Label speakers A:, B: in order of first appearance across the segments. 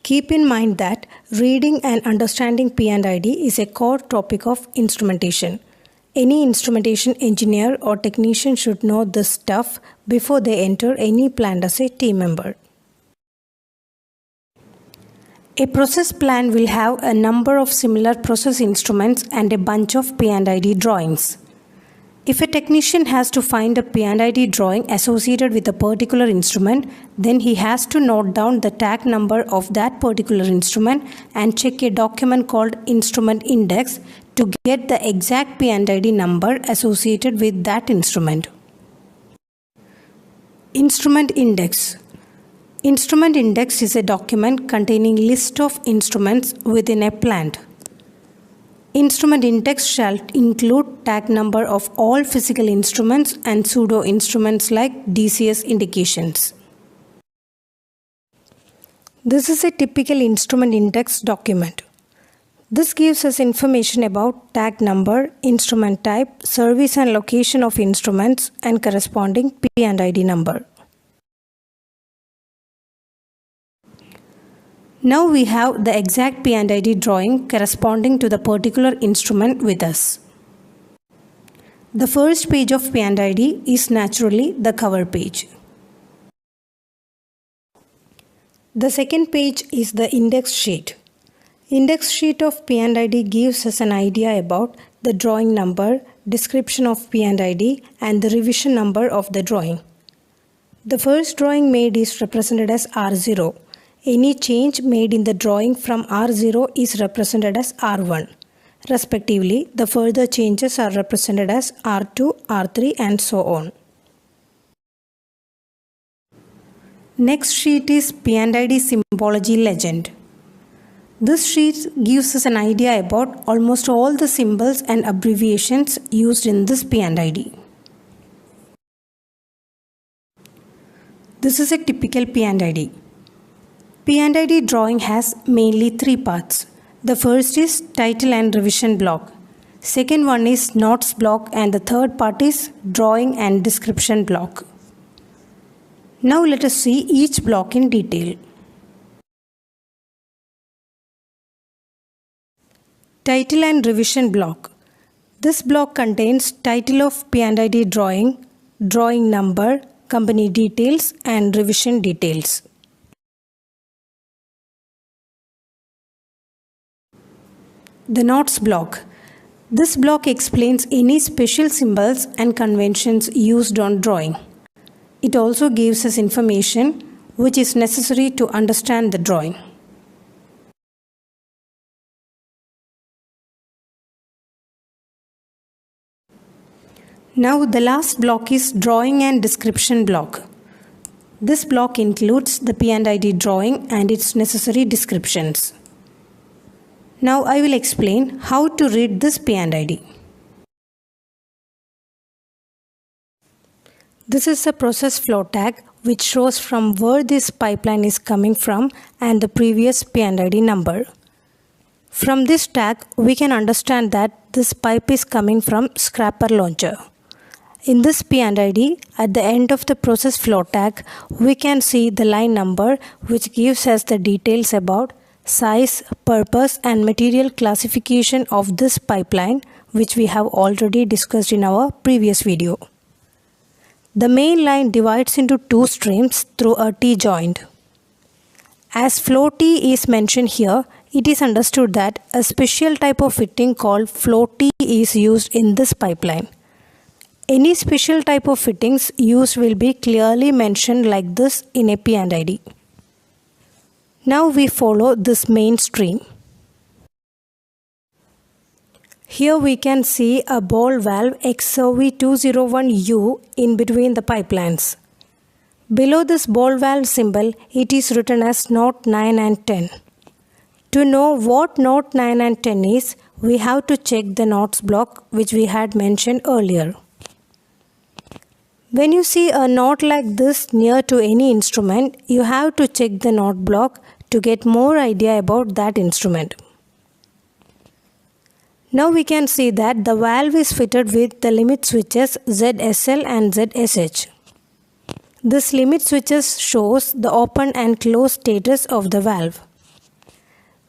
A: Keep in mind that reading and understanding P&ID is a core topic of instrumentation. Any instrumentation engineer or technician should know this stuff before they enter any plant as a team member. A process plan will have a number of similar process instruments and a bunch of P&ID drawings. If a technician has to find a P&ID drawing associated with a particular instrument, then he has to note down the tag number of that particular instrument and check a document called Instrument Index to get the exact P&ID number associated with that instrument. Instrument Index. Instrument Index is a document containing list of instruments within a plant. Instrument Index shall include tag number of all physical instruments and pseudo instruments like DCS indications. This is a typical instrument index document. This gives us information about tag number, instrument type, service and location of instruments, and corresponding P&ID number. Now we have the exact P&ID drawing corresponding to the particular instrument with us. The first page of P&ID is naturally the cover page. The second page is the index sheet. Index sheet of P&ID gives us an idea about the drawing number, description of P&ID, and the revision number of the drawing. The first drawing made is represented as R0. Any change made in the drawing from R0 is represented as R1. Respectively, the further changes are represented as R2, R3, and so on. Next sheet is P&ID Symbology Legend. This sheet gives us an idea about almost all the symbols and abbreviations used in this P&ID. This is a typical P&ID. P&ID drawing has mainly three parts. The first is title and revision block. Second one is notes block, and the third part is drawing and description block. Now let us see each block in detail. Title and revision block. This block contains title of P&ID drawing, drawing number, company details, and revision details. The notes block. This block explains any special symbols and conventions used on drawing. It also gives us information which is necessary to understand the drawing. Now the last block is drawing and description block. This block includes the P&ID drawing and its necessary descriptions. Now I will explain how to read this P&ID. This is a process flow tag which shows from where this pipeline is coming from and the previous P&ID number. From this tag, we can understand that this pipe is coming from scrapper launcher. In this P&ID, at the end of the process flow tag, we can see the line number which gives us the details about size, purpose, and material classification of this pipeline, which we have already discussed in our previous video. The main line divides into two streams through a T-joint. As flow T is mentioned here, it is understood that a special type of fitting called flow T is used in this pipeline. Any special type of fittings used will be clearly mentioned like this in a P&ID. Now we follow this main stream. Here we can see a ball valve XOV201U in between the pipelines. Below this ball valve symbol, it is written as Note 9 and 10. To know what Note 9 and 10 is, we have to check the notes block which we had mentioned earlier. When you see a note like this near to any instrument, you have to check the note block to get more idea about that instrument. Now we can see that the valve is fitted with the limit switches ZSL and ZSH. This limit switches shows the open and closed status of the valve.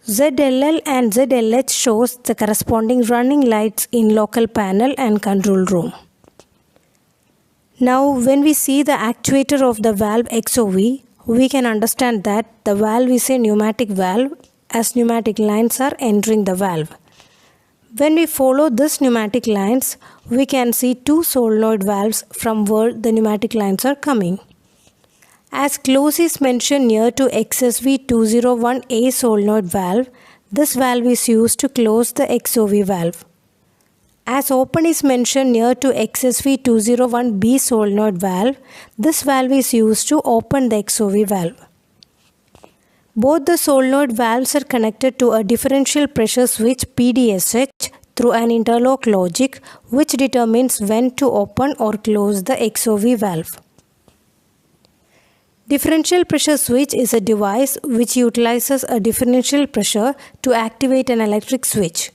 A: ZLL and ZLH shows the corresponding running lights in local panel and control room. Now when we see the actuator of the valve XOV, we can understand that the valve is a pneumatic valve as pneumatic lines are entering the valve. When we follow these pneumatic lines, we can see two solenoid valves from where the pneumatic lines are coming. As close is mentioned near to XSV201A solenoid valve, this valve is used to close the XOV valve. As open is mentioned near to XSV201B solenoid valve, this valve is used to open the XOV valve. Both the solenoid valves are connected to a differential pressure switch PDSH through an interlock logic which determines when to open or close the XOV valve. Differential pressure switch is a device which utilizes a differential pressure to activate an electric switch.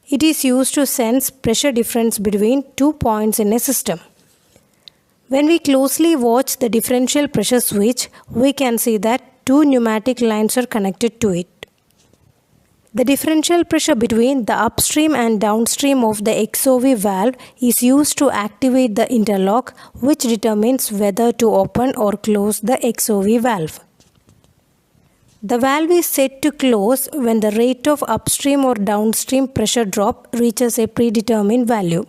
A: It is used to sense pressure difference between 2 points in a system. When we closely watch the differential pressure switch, we can see that two pneumatic lines are connected to it. The differential pressure between the upstream and downstream of the XOV valve is used to activate the interlock which determines whether to open or close the XOV valve. The valve is set to close when the rate of upstream or downstream pressure drop reaches a predetermined value.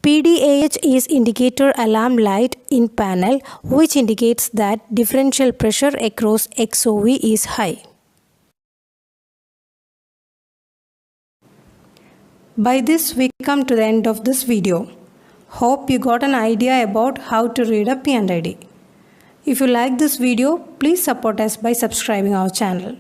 A: PDAH is indicator alarm light in panel which indicates that differential pressure across XOV is high. By this we come to the end of this video. Hope you got an idea about how to read a P&ID. If you like this video, please support us by subscribing our channel.